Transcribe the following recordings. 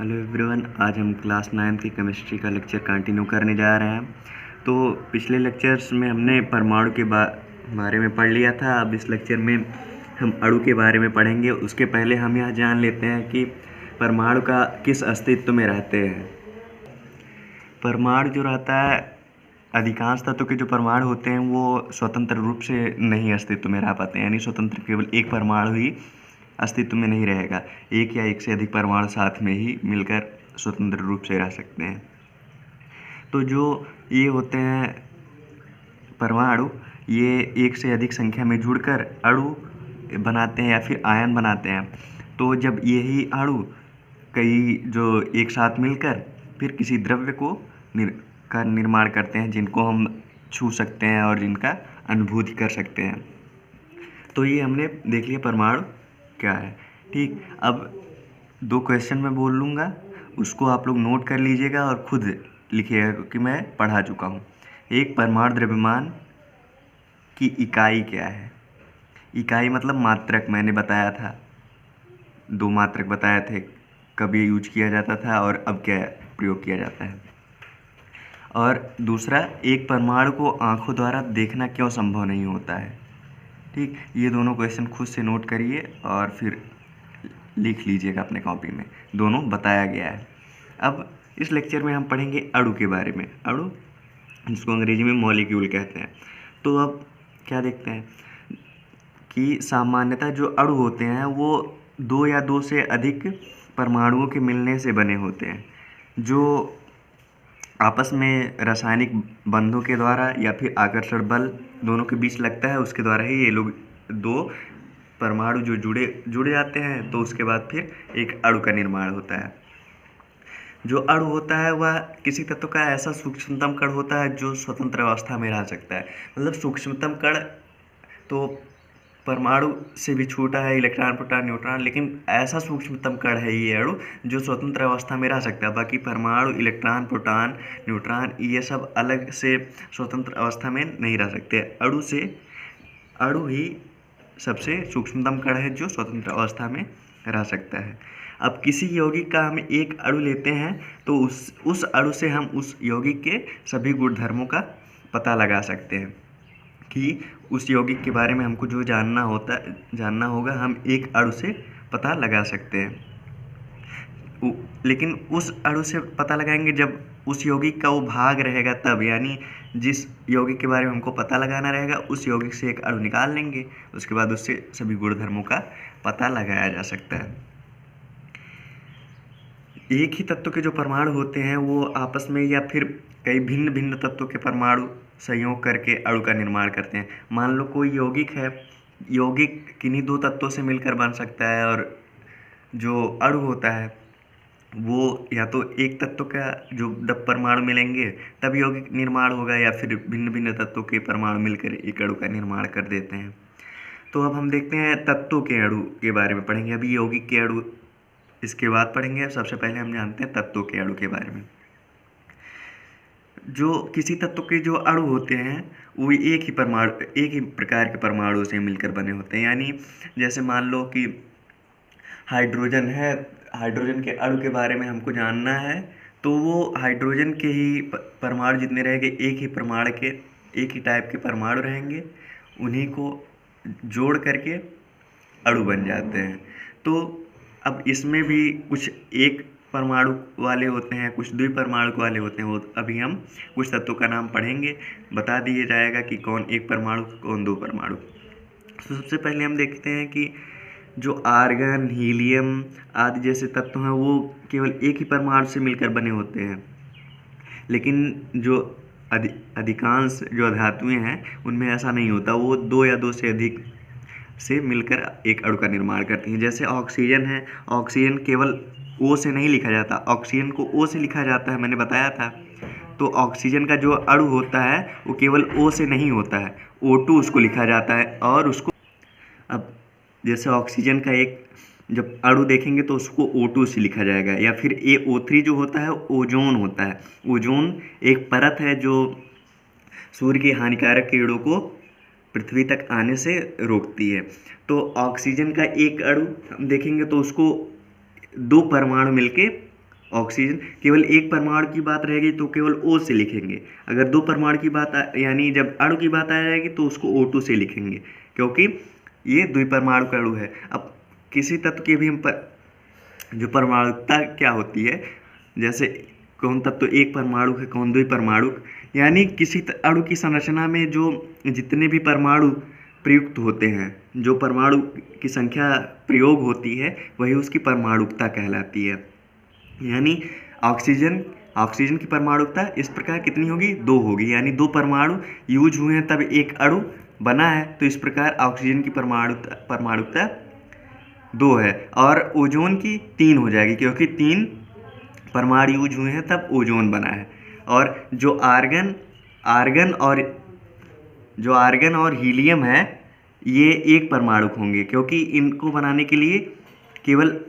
Hello everyone, आज हम class 9 की केमिस्ट्री का लेक्चर कंटिन्यू करने जा रहे हैं। तो पिछले लेक्चर्स में हमने परमाणु के बारे में पढ़ लिया था। अब इस लेक्चर में हम अणु के बारे में पढ़ेंगे। उसके पहले हम यह जान लेते हैं कि परमाणु का किस अस्तित्व में रहते हैं। परमाणु जो रहता है, अधिकांश तत्वों के जो परमाणु होते हैं वो स्वतंत्र रूप से नहीं अस्तित्व में रह पाते हैं। यानी स्वतंत्र केवल एक परमाणु ही अस्तित्व में नहीं रहेगा। एक या एक से अधिक परमाणु साथ में ही मिलकर स्वतंत्र रूप से रह सकते हैं। तो जो ये होते हैं परमाणु, ये एक से अधिक संख्या में जुड़कर अणु बनाते हैं या फिर आयन बनाते हैं। तो जब यही अणु कई जो एक साथ मिलकर फिर किसी द्रव्य का निर्माण करते हैं, जिनको हम छू सकते हैं और जिनका अनुभूति कर सकते हैं। तो ये हमने देख लिया परमाणु क्या है। ठीक, अब 2 क्वेश्चन मैं बोल लूँगा, उसको आप लोग नोट कर लीजिएगा और खुद लिखिएगा, क्योंकि मैं पढ़ा चुका हूँ। एक परमाणु द्रव्यमान की इकाई क्या है? इकाई मतलब मात्रक। मैंने बताया था, 2 मात्रक बताए थे, कब ये यूज किया जाता था और अब क्या प्रयोग किया जाता है। और दूसरा, एक परमाणु को आँखों द्वारा देखना क्यों संभव नहीं होता है। ठीक, ये दोनों क्वेश्चन खुद से नोट करिए और फिर लिख लीजिएगा अपने कॉपी में। दोनों बताया गया है। अब इस लेक्चर में हम पढ़ेंगे अणु के बारे में। अणु, जिसको अंग्रेजी में मॉलिक्यूल कहते हैं। तो अब क्या देखते हैं कि सामान्यतः जो अणु होते हैं वो 2 या 2 से अधिक परमाणुओं के मिलने से बने होते हैं, जो आपस में रासायनिक बंधों के द्वारा या फिर आकर्षण बल दोनों के बीच लगता है। उसके द्वारा ही ये लोग 2 परमाणु जो जुड़े जाते हैं, तो उसके बाद फिर एक अणु का निर्माण होता है। जो अणु होता है वह किसी तत्व का ऐसा सूक्ष्मतम कण होता है जो स्वतंत्र अवस्था में रह सकता है। मतलब सूक्ष्मतम कण तो परमाणु से भी छोटा है, इलेक्ट्रॉन, प्रोटॉन, न्यूट्रॉन, लेकिन ऐसा सूक्ष्मतम कण है ये अणु जो स्वतंत्र अवस्था में रह सकता है। बाकी परमाणु, इलेक्ट्रॉन, प्रोटॉन, न्यूट्रॉन, ये सब अलग से स्वतंत्र अवस्था में नहीं रह सकते। अणु ही सबसे सूक्ष्मतम कण है जो स्वतंत्र अवस्था में रह सकता है। अब किसी यौगिक का हम एक अणु लेते हैं तो उस अणु से हम उस यौगिक के सभी गुणधर्मों का पता लगा सकते हैं कि उस यौगिक के बारे में हमको जो जानना होगा, हम एक अणु से पता लगा सकते हैं। लेकिन उस अणु से पता लगाएंगे जब उस यौगिक का वो भाग रहेगा तब। यानी जिस यौगिक के बारे में हमको पता लगाना रहेगा, उस यौगिक से एक अणु निकाल लेंगे, उसके बाद उससे सभी गुणधर्मों का पता लगाया जा सकता है। एक ही तत्व के जो परमाणु होते हैं वो आपस में या फिर कई भिन्न भिन्न तत्वों के परमाणु संयोग करके अणु का निर्माण करते हैं। मान लो कोई यौगिक है, यौगिक किन्हीं 2 तत्वों से मिलकर बन सकता है, और जो अणु होता है वो या तो एक तत्व का जो परमाणु मिलेंगे तब यौगिक निर्माण होगा, या फिर भिन्न भिन्न तत्वों के परमाणु मिलकर एक अणु का निर्माण कर देते हैं। तो अब हम देखते हैं तत्वों के अणु के बारे में पढ़ेंगे। अभी यौगिक के अणु इसके बाद पढ़ेंगे। सबसे पहले हम जानते हैं तत्वों के अणु के बारे में। जो किसी तत्व के जो अणु होते हैं वो एक ही प्रकार के परमाणु से मिलकर बने होते हैं। यानी जैसे मान लो कि हाइड्रोजन है, हाइड्रोजन के अणु के बारे में हमको जानना है, तो वो हाइड्रोजन के ही परमाणु जितने रहेंगे, एक ही टाइप के परमाणु रहेंगे, उन्हीं को जोड़ करके अणु बन जाते हैं। तो अब इसमें भी कुछ एक परमाणु वाले होते हैं, कुछ 2 परमाणु वाले होते हैं। वो अभी हम कुछ तत्वों का नाम पढ़ेंगे, बता दिया जाएगा कि कौन एक परमाणु, कौन 2 परमाणु। तो सबसे पहले हम देखते हैं कि जो आर्गन, हीलियम आदि जैसे तत्व हैं वो केवल एक ही परमाणु से मिलकर बने होते हैं। लेकिन जो अधिकांश जो धातुएं हैं उनमें ऐसा नहीं होता, वो 2 या 2 से अधिक से मिलकर एक अणु का निर्माण करती हैं। जैसे ऑक्सीजन है, ऑक्सीजन केवल O से नहीं लिखा जाता, ऑक्सीजन को O से लिखा जाता है, मैंने बताया था। तो ऑक्सीजन का जो अणु होता है वो केवल O से नहीं होता है, O2 उसको लिखा जाता है। और उसको अब जैसे ऑक्सीजन का एक जब अणु देखेंगे तो उसको O2 से लिखा जाएगा। या फिर O3 जो होता है ओजोन होता है। ओजोन एक परत है जो सूर्य की हानिकारक किरणों को पृथ्वी तक आने से रोकती है। तो ऑक्सीजन का एक अणु हम देखेंगे तो उसको 2 परमाणु मिलके ऑक्सीजन केवल एक परमाणु की बात रहेगी तो केवल O से लिखेंगे। अगर दो परमाणु की बात यानी जब अणु की बात आ जाएगी तो उसको O2 से लिखेंगे, क्योंकि ये द्विपरमाणु का अणु है। अब किसी तत्व के भी हम जो परमाणुकता क्या होती है, जैसे कौन तत्व एक परमाणु है, कौन द्विपरमाणु, यानी किसी अणु की संरचना में जो जितने भी परमाणु प्रयुक्त होते हैं, जो परमाणु की संख्या प्रयोग होती है, वही उसकी परमाणुकता कहलाती है। यानी ऑक्सीजन की परमाणुकता इस प्रकार कितनी होगी, 2 होगी, यानी 2 परमाणु यूज हुए हैं तब एक अणु बना है, तो इस प्रकार ऑक्सीजन की परमाणुकता 2 है। और ओजोन की 3 हो जाएगी, क्योंकि 3 परमाणु यूज हुए हैं तब ओजोन बना है। और जो आर्गन और हीलियम है, ये एक परमाणु होंगे, क्योंकि इनको बनाने के लिए केवल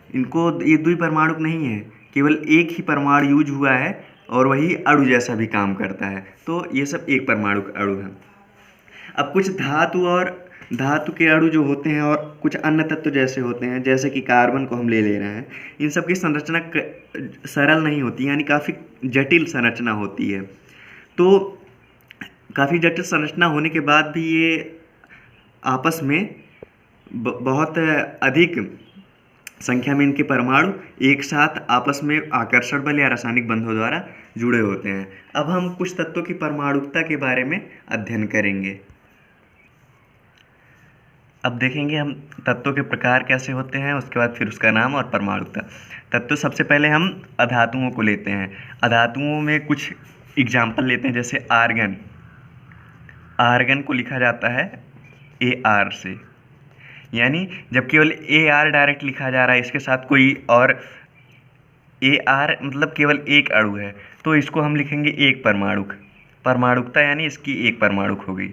ये द्विपरमाणु नहीं है, केवल एक ही परमाणु यूज हुआ है और वही अणु जैसा भी काम करता है, तो ये सब एक परमाणु अणु है। अब कुछ धातु के अणु जो होते हैं और कुछ अन्य तत्व जैसे होते हैं, जैसे कि कार्बन को हम ले रहे हैं, इन सब की संरचना सरल नहीं होती, यानी काफ़ी जटिल संरचना होती है। तो काफ़ी जटिल संरचना होने के बाद भी ये आपस में बहुत अधिक संख्या में इनके परमाणु एक साथ आपस में आकर्षण बल या रासायनिक बंधों द्वारा जुड़े होते हैं। अब हम कुछ तत्वों की परमाणुकता के बारे में अध्ययन करेंगे। अब देखेंगे हम तत्वों के प्रकार कैसे होते हैं, उसके बाद फिर उसका नाम और परमाणुकता। तत्व सबसे पहले हम अधातुओं को लेते हैं। अधातुओं में कुछ एग्जाम्पल लेते हैं, जैसे आर्गन को लिखा जाता है AR से, यानी जब केवल AR डायरेक्ट लिखा जा रहा है, इसके साथ कोई और AR मतलब केवल एक अणु है, तो इसको हम लिखेंगे एक परमाणुकता, यानी इसकी एक परमाणु हो गई,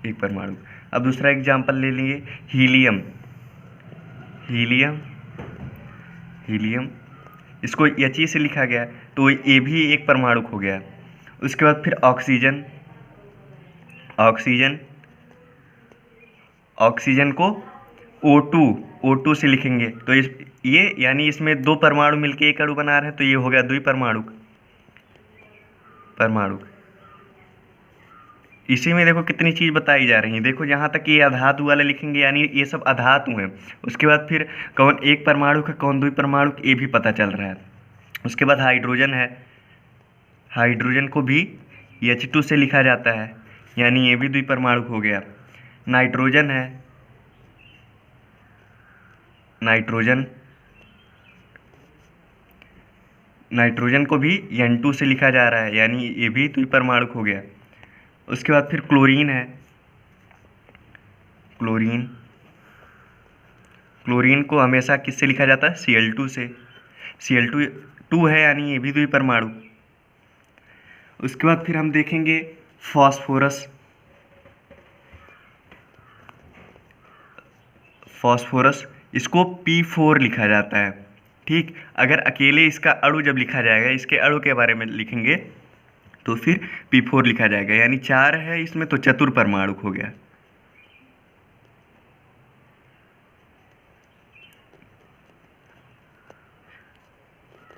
एक परमाणु। अब दूसरा एग्जाम्पल ले लिए हीलियम, इसको He से लिखा गया तो ये भी एक परमाणु हो गया। उसके बाद फिर ऑक्सीजन को O2 से लिखेंगे, तो ये यानी इसमें 2 परमाणु मिलके एक अणु बना रहे हैं, तो ये हो गया द्विपरमाणु। इसी में देखो कितनी चीज़ बताई जा रही है। देखो यहाँ तक ये अधातु वाले लिखेंगे, यानी ये सब अधातु हैं। उसके बाद फिर कौन एक परमाणु का कौन द्विपरमाणु, ये भी पता चल रहा है। उसके बाद हाइड्रोजन है, हाइड्रोजन को भी H2 से लिखा जाता है, यानी ये भी द्विपरमाणु हो गया। नाइट्रोजन है, नाइट्रोजन को भी N2 से लिखा जा रहा है, यानी ये भी द्विपरमाणु हो गया। उसके बाद फिर क्लोरीन है, क्लोरीन को हमेशा किससे लिखा जाता है, Cl2 से, Cl2 है, यानी ये भी द्विपरमाणु। उसके बाद फिर हम देखेंगे फॉस्फोरस, इसको P4 लिखा जाता है। ठीक, अगर अकेले इसका अणु जब लिखा जाएगा, इसके अणु के बारे में लिखेंगे तो फिर P4 लिखा जाएगा, यानी 4 है इसमें, तो चतुर्परमाणु हो गया।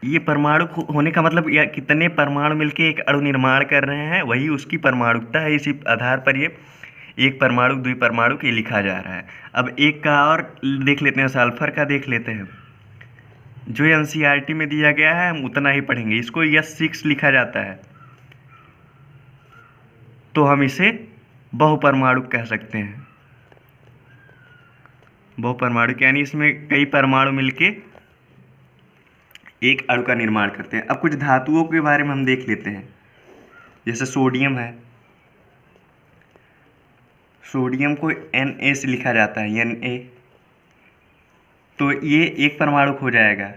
ये परमाणु होने का मतलब या कितने परमाणु मिलके एक अणु निर्माण कर रहे हैं, वही उसकी परमाणुकता है। इसी आधार पर ये एक परमाणु द्विपरमाणु के लिखा जा रहा है। अब एक का और देख लेते हैं, सल्फर का देख लेते हैं। जो NCERT में दिया गया है हम उतना ही पढ़ेंगे। इसको S6 लिखा जाता है, तो हम इसे बहुपरमाणु कह सकते हैं। बहुपरमाणु यानी इसमें कई परमाणु मिलके एक अणु का निर्माण करते हैं। अब कुछ धातुओं के बारे में हम देख लेते हैं, जैसे सोडियम है, सोडियम को Na से लिखा जाता है, Na, तो ये एक परमाणु हो जाएगा,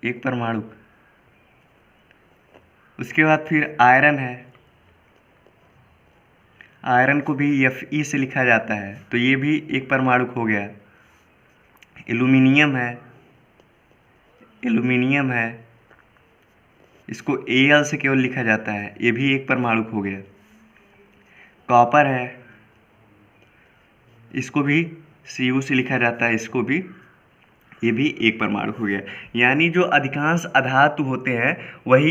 एक परमाणु। उसके बाद फिर आयरन है, आयरन को भी Fe से लिखा जाता है, तो ये भी एक परमाणु हो गया। एल्यूमिनियम है, इसको Al से केवल लिखा जाता है, ये भी एक परमाणु हो गया। कॉपर है, इसको भी Cu से लिखा जाता है, इसको भी, ये भी एक परमाणु हो गया। यानी जो अधिकांश अधातु होते हैं वही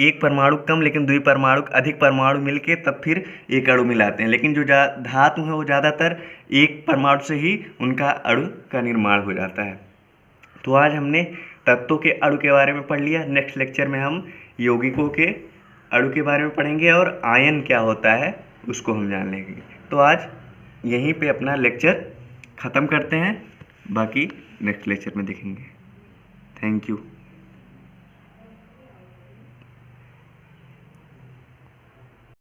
एक परमाणु कम लेकिन द्विपरमाणु अधिक परमाणु मिलके तब फिर एक अणु मिलाते हैं, लेकिन जो धातु हैं वो ज़्यादातर एक परमाणु से ही उनका अणु का निर्माण हो जाता है। तो आज हमने तत्वों के अणु के बारे में पढ़ लिया। नेक्स्ट लेक्चर में हम यौगिकों के अणु के बारे में पढ़ेंगे और आयन क्या होता है उसको हम जान लेंगे। तो आज यहीं पे अपना लेक्चर ख़त्म करते हैं, बाकी नेक्स्ट लेक्चर में देखेंगे। Thank you.